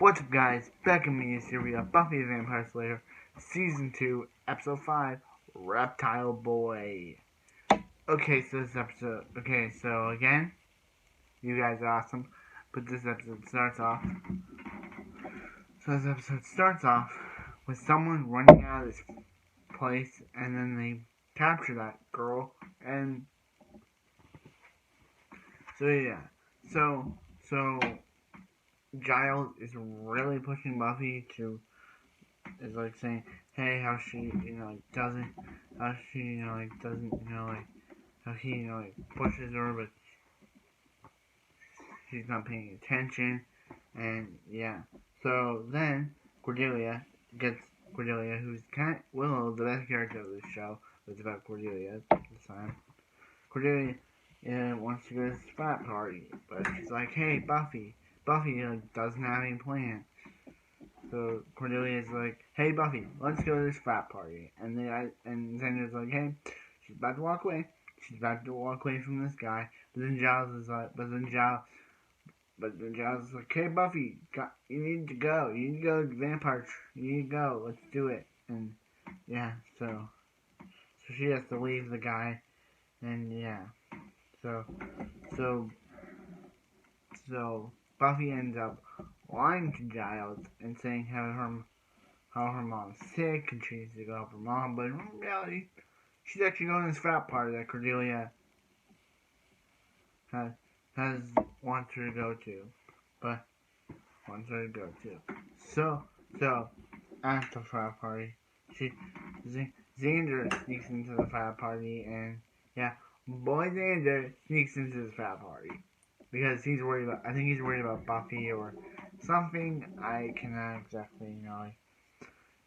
What's up, guys? Back in me series of Buffy the Vampire Slayer, Season 2, Episode 5, Reptile Boy. Okay, so again, you guys are awesome, but this episode starts off with someone running out of this place, and then they capture that girl, and so Giles is really pushing Buffy is like saying, hey, how she, doesn't, how she, doesn't, how he, pushes her, but she's not paying attention, and yeah. So then, Cordelia, who's Willow, the best character of this show, was about Cordelia this time. Cordelia wants to go to this frat party, but she's like, hey, Buffy doesn't have any plans. So Cordelia's like, hey Buffy, let's go to this frat party. And Xander's like, hey, she's about to walk away. She's about to walk away from this guy. But then Giles is like, hey Buffy, you need to go. You need to go to the vampire. You need to go. Let's do it. And yeah, so she has to leave the guy. And yeah, so Buffy ends up lying to Giles and saying how her mom's sick and she needs to go help her mom, but in reality, she's actually going to this frat party that Cordelia wants her to go to. So at the frat party, Xander sneaks into the frat party, and yeah, boy Xander sneaks into the frat party. Because I think he's worried about Buffy or something. I cannot exactly know.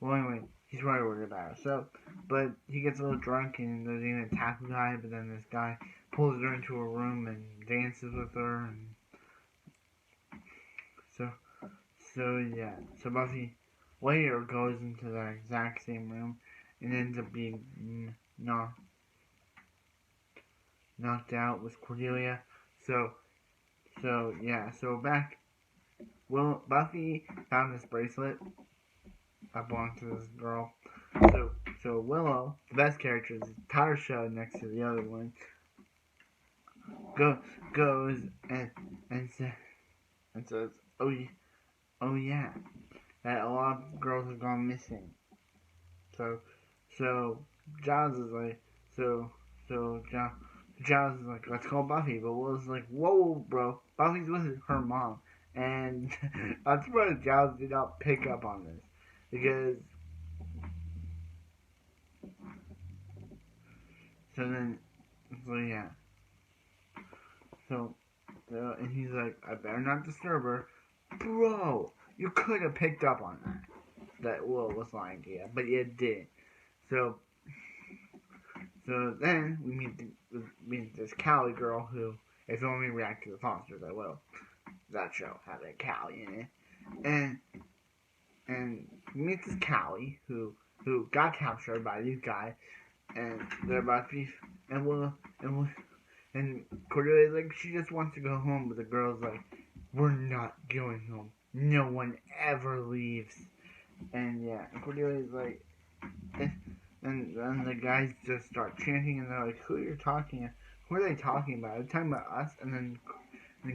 Well, anyway, he's really worried about her. So, but he gets a little drunk and there's even a tackle guy, but then this guy pulls her into a room and dances with her. And so Buffy later goes into the exact same room and ends up being knocked out with Cordelia. So Buffy found this bracelet that belonged to this girl. So Willow, the best character of the entire show next to the other one, goes and says, oh yeah, that a lot of girls have gone missing. So Giles is like, Giles is like, let's call Buffy. But Willow's like, whoa, bro, Buffy's with her mom. And I'm surprised Giles did not pick up on this. Because, and he's like, I better not disturb her. Bro, you could have picked up on that Will was lying to you, but you didn't. So then we meet this Callie girl who, if you want me to react to the Fosters, I will. That show had a Callie in it. And we meet this Callie who got captured by these guys, and they're about to be, and Cordelia's like, she just wants to go home, but the girl's like, we're not going home. No one ever leaves. And yeah, and Cordelia's like, and then the guys just start chanting, and they're like, who are they talking about? They're talking about us. And then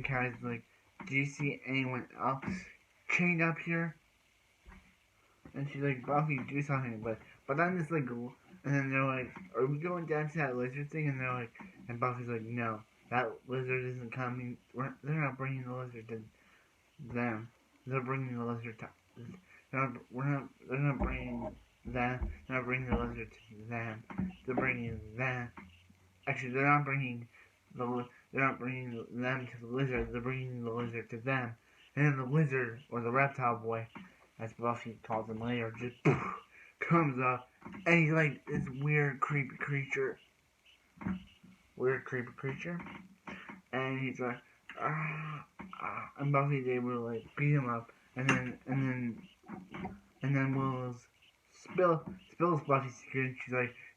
Callie's like, do you see anyone else chained up here? And she's like, Buffy, do something. But then this like, and then they're like, are we going down to that lizard thing? And they're like, and Buffy's like, no, that lizard isn't coming. They're not bringing the lizard to them. They're bringing the lizard to. They're not bringing them. They're not bringing the lizard to them. They're bringing them. Actually, they're not bringing them to the lizard. They're bringing the lizard to them. And then the lizard, or the reptile boy, as Buffy calls him later, just comes up, and he's like this weird, creepy creature. And he's like, and Buffy's able to like beat him up, and then Will spills Buffy's secret,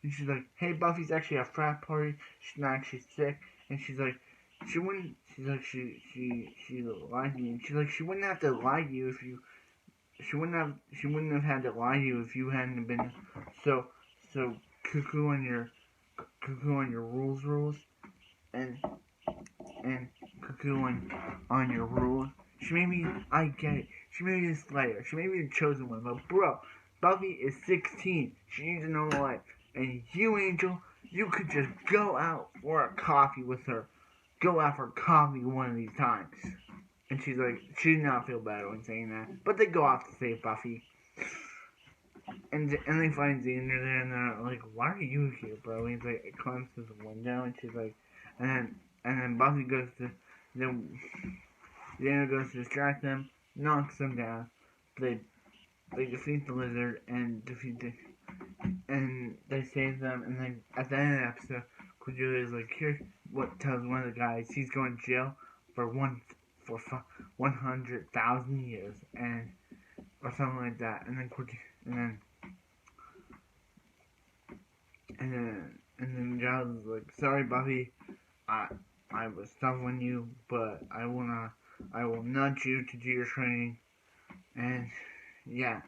and she's like, hey, Buffy's actually at a frat party. She's not actually sick, and she's like, she she's like she lied to you. She's like she wouldn't have to lie to you if you she wouldn't have had to lie to you if you hadn't been so so cuckoo on your rules and and cuckoo on your rules. She made me I get it. She made me a slayer. She made me the chosen one. But bro, Buffy is 16. She needs a normal life. And you, Angel, you could just go out for a coffee with her. Go out for coffee one of these times. And she's like, she did not feel bad when saying that. But they go off to save Buffy. And they find Xander there, and they're like, why are you here, bro? And he's like, climbs to the window, and she's like, and then Buffy goes to, then Xander goes to distract them, knocks them down. They defeat the lizard and and they save them. And then at the end of the episode, Cordelia's like, here's what tells one of the guys he's going to jail for 100,000 years, and or something like that. And then Giles is like, sorry, Buffy, I was tough on you, but I will nudge you to do your training. And yeah,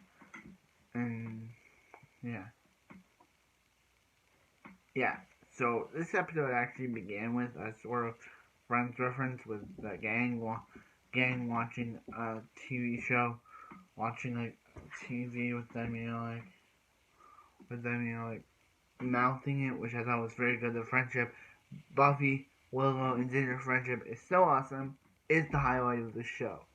so this episode actually began with a sort of Friends reference with the gang watching a TV show, watching like TV with them, like mouthing it, which I thought was very good. The friendship, Buffy, Willow, and Ginger friendship is so awesome. It's the highlight of the show.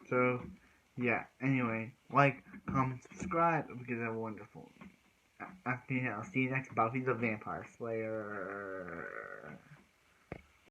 So, yeah. Anyway, like, comment, subscribe because I'm wonderful. I'll see you next Buffy the Vampire Slayer.